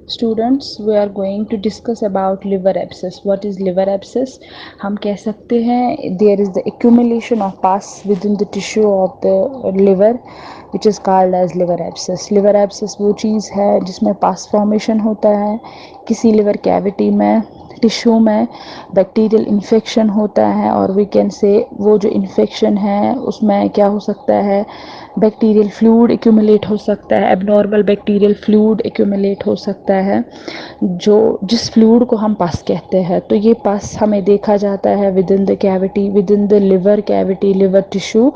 Students, we are going to discuss about liver abscess. What is liver abscess? हम कह सकते हैं there is the accumulation of pus within the tissue of the liver which is called as liver abscess. Liver abscess वो चीज़ है जिसमें pus formation होता है किसी liver cavity में, टिश्यू में बैक्टीरियल इन्फेक्शन होता है और वी कैन से वो जो इन्फेक्शन है उसमें क्या हो सकता है, बैक्टीरियल फ्लूइड एक्यूमुलेट हो सकता है, एबनॉर्मल बैक्टीरियल फ्लूइड एक्यूमुलेट हो सकता है, जो जिस फ्लूइड को हम पस कहते हैं। तो ये पस हमें देखा जाता है within the cavity, within the liver cavity, liver tissue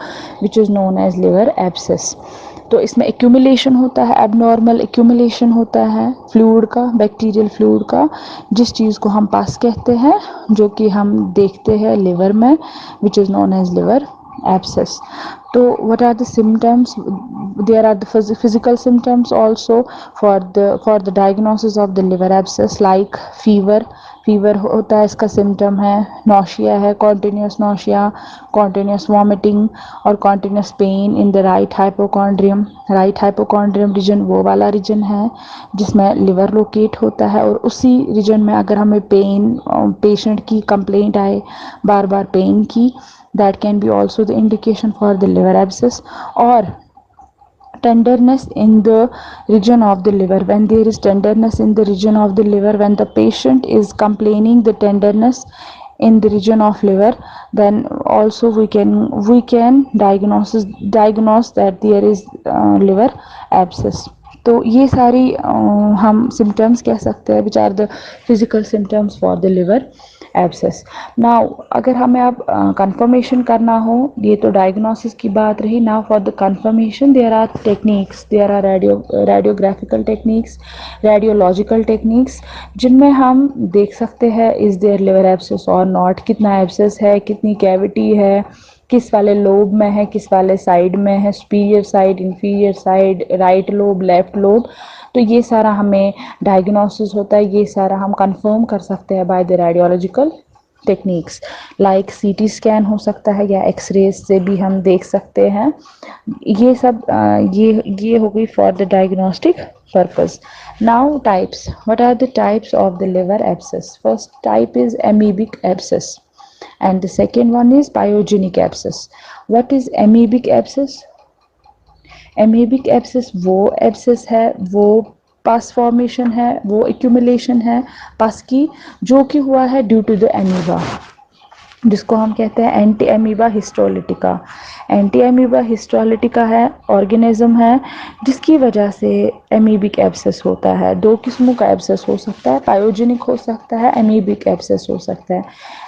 which is known as liver abscess. तो इसमें एक्यूमुलेशन होता है, एबनॉर्मल एक्यूमुलेशन होता है फ्लूइड का, बैक्टीरियल फ्लूइड का, जिस चीज़ को हम पस कहते हैं, जो कि हम देखते हैं लिवर में, which is known as liver abscess. So what are the symptoms? There are the physical symptoms also for the diagnosis of the liver abscess, like fever होता है, इसका सिम्टम है, नोशिया है, कॉन्टिन्यूस नोशिया, कॉन्टिन्यूस वॉमिटिंग और continuous pain in the right hypochondrium. Right hypochondrium region वो वाला reason है जिसमें लिवर लोकेट होता है, और उसी रीजन में अगर हमें पेन, पेशेंट की कंप्लेंट आए बार बार पेन की, that can be also the indication for the liver abscess. Or tenderness in the region of the liver, when there is tenderness in the region of the liver, when the patient is complaining the tenderness in the region of liver, then also we can diagnose that there is liver abscess. तो ये सारी हम symptoms कह सकते हैं, which are the physical symptoms for the liver abscess. Now अगर हमें अब कंफर्मेशन करना हो, ये तो डायग्नोसिस की बात रही। Now for the confirmation there are techniques, there are radiographical techniques, radiological techniques, जिनमें हम देख सकते हैं is there liver abscess or not, कितना एब्सेस है, कितनी कैविटी है, किस वाले लोब में है, किस वाले साइड में है, superior side, inferior side, right lobe, left lobe. तो ये सारा हमें डायग्नोसिस होता है, ये सारा हम कंफर्म कर सकते हैं by the radiological techniques, like CT scan हो सकता है या एक्सरेज से भी हम देख सकते हैं। ये सब ये हो गई for the diagnostic purpose. Now types, what are the types of the liver abscess? First type is amoebic abscess and the second one is pyogenic abscess. What is amoebic abscess? Amoebic abscess वो abscess है, वो pus formation है, वो accumulation है पस की, जो कि हुआ है ड्यू टू द एमीबा, जिसको हम कहते हैं anti amoeba histolytica. Anti amoeba histolytica है, ऑर्गेनिज्म है जिसकी वजह से एमीबिक एब्सेस होता है। दो किस्मों का एब्सेस हो सकता है, पायोजेनिक हो सकता है, एमीबिक एब्सेस हो सकता है।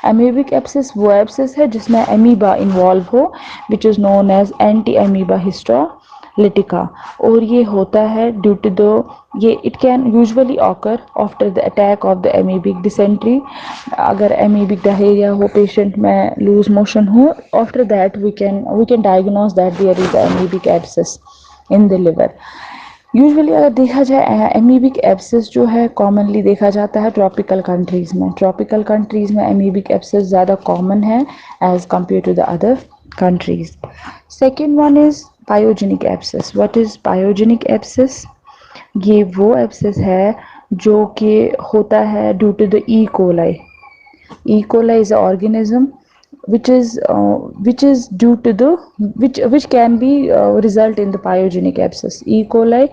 एमीबिक एब्सेस वो एब्सेस है जिसमें एमीबा इन्वॉल्व हो, which is known as entamoeba histolytica, और ये होता है ड्यू टू द, ये it can usually occur after the attack of the amoebic dysentery. अगर एमीबिक डायरिया हो, पेशेंट में लूज मोशन हो, after that we can diagnose that there is amoebic abscess in the liver. Usually अगर देखा जाए amoebic abscess जो है commonly देखा जाता है ट्रॉपिकल कंट्रीज़ में। ट्रॉपिकल कंट्रीज़ में एमीबिक एब्सेस ज़्यादा कॉमन है as compare to the other countries. Second one is pyogenic abscess. What is pyogenic abscess? ये वो एब्सेस है जो कि होता है due to the E coli. E. coli is an organism which is due to the which can be result in the pyogenic abscess. E. coli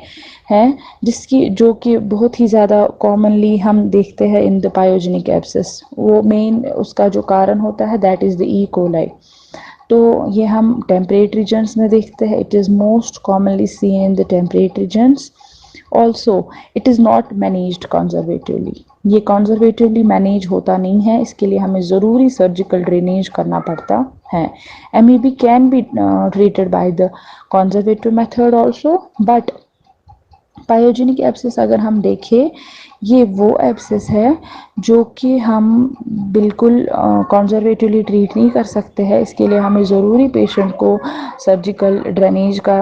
है जिसकी, जो कि बहुत ही ज़्यादा कॉमनली हम देखते हैं इन द पायोजेनिक एब्सेस। वो मेन उसका जो कारण होता है that is the E coli. तो ये हम टेम्परेट रीजन्स में देखते हैं, it is most commonly seen in the temperate regions. Also it is not managed conservatively, ये कंजर्वेटिवली मैनेज होता नहीं है, इसके लिए हमें ज़रूरी सर्जिकल ड्रेनेज करना पड़ता है। Amoebic can be treated by the conservative method also, but pyogenic abscess अगर हम देखें, ये वो एब्सेस है जो कि हम बिल्कुल कंजर्वेटिवली ट्रीट नहीं कर सकते हैं। इसके लिए हमें ज़रूरी पेशेंट को सर्जिकल ड्रेनेज का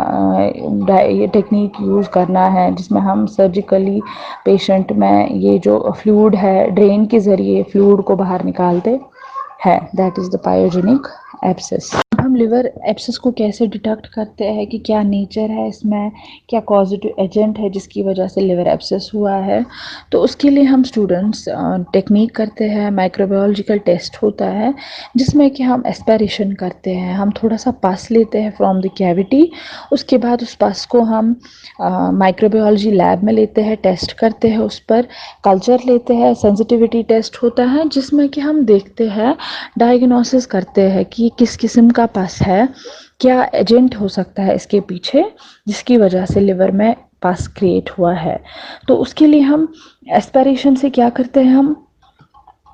ये टेक्निक यूज़ करना है, जिसमें हम सर्जिकली पेशेंट में ये जो फ्लूइड है ड्रेन के ज़रिए फ्लूइड को बाहर निकालते हैं। That is the pyogenic abscess. हम लिवर एब्सेस को कैसे डिटेक्ट करते हैं कि क्या नेचर है इसमें, क्या कॉजेटिव एजेंट है जिसकी वजह से लिवर एब्सेस हुआ है। तो उसके लिए हम स्टूडेंट्स टेक्निक करते हैं, माइक्रोबायोलॉजिकल टेस्ट होता है जिसमें कि हम एस्पिरेशन करते हैं, हम थोड़ा सा पस लेते हैं फ्रॉम द कैविटी। उसके बाद उस पस को हम माइक्रोबायोलॉजी लैब में लेते हैं, टेस्ट करते हैं, उस पर कल्चर लेते हैं, सेंसिटिविटी टेस्ट होता है जिसमें कि हम देखते हैं, डायग्नोसिस करते हैं कि किस किस्म का पस है, क्या एजेंट हो सकता है इसके पीछे जिसकी वजह से लिवर में पस क्रिएट हुआ है। तो उसके लिए हम एस्पिरेशन से क्या करते हैं,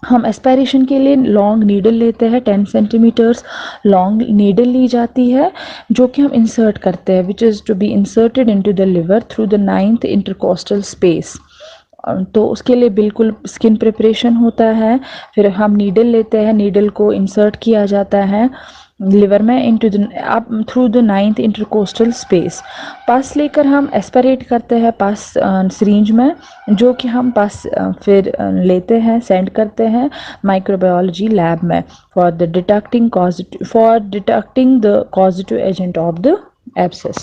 हम एस्पिरेशन के लिए लॉन्ग नीडल लेते हैं, 10 सेंटीमीटर्स लॉन्ग नीडल ली जाती है जो कि हम इंसर्ट करते हैं, which is to be inserted into the liver through the 9th intercostal space. तो उसके लिए बिल्कुल स्किन प्रिपरेशन होता है, फिर हम नीडल लेते हैं, नीडल को इंसर्ट किया जाता है लिवर में into the up through the 9th intercostal space. पस लेकर हम एस्पिरेट करते हैं पस सिरिंज में, जो कि हम पस फिर लेते हैं, सेंड करते हैं माइक्रोबायोलॉजी लैब में for detecting the causative agent of the abscess.